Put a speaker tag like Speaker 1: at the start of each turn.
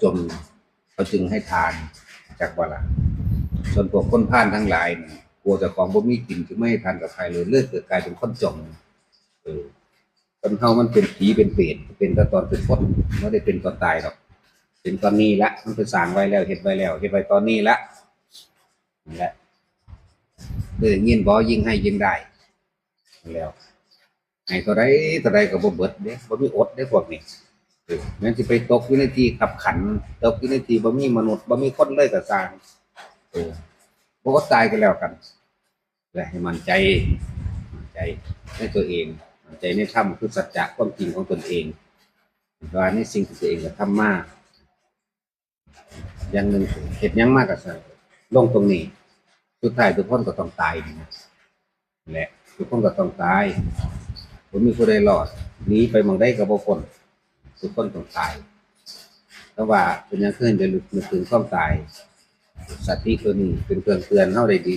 Speaker 1: จนเขาจึงให้ทานจากว่าละส่วนพวกคนพาลทั้งหลายเนี่ยกลัวเจ้าของบ่มีกินจึงไม่ให้ทานกับใครเลยเลือดเกิดกลายเป็นคนจนคนเฮามันเป็นผีเป็นเปรตเป็นตอนเป็นคนไม่ได้เป็นตอนตายหรอกเป็นตอนนี้ละมันไปสร้างไว้แล้วเฮ็ดไว้แล้วเฮ็ดไว้ตอนนี้ละนี่แหละยินบ่ยิ่งให้ยิ่งได้แล้วให้เท่าไรก็บ่เบิดเด้บ่มีอดเด้พวกนี้แม้นสิไปตกอยู่ในที่ขับขันตกอยู่ในที่บ่มีมนุษย์บ่มีคนเลยก็สร้างบ่อดตายกันแล้วกันและให้มั่นใจในตัวเองมั่นใจในธรรมคือสัจจะความจริงของตนเองว่าในสิ่งที่ตัวเองจะทำมาอย่างหนึ่งเฮ็ดหยังมากก็ซั่นลงตรงนี้สุดท้ายทุกคนก็ต้องตายนะแหละทุกคนก็ต้องตายบ่มีผู้ใดรอดหนีไปหม้องใดก็บ่พ้นทุกคนต้องตายแต่ว่าเป็นหยังคือจะนึกถึงความตายสติตัวนี้เป็นเครื่องเตือนเฮาได้ดี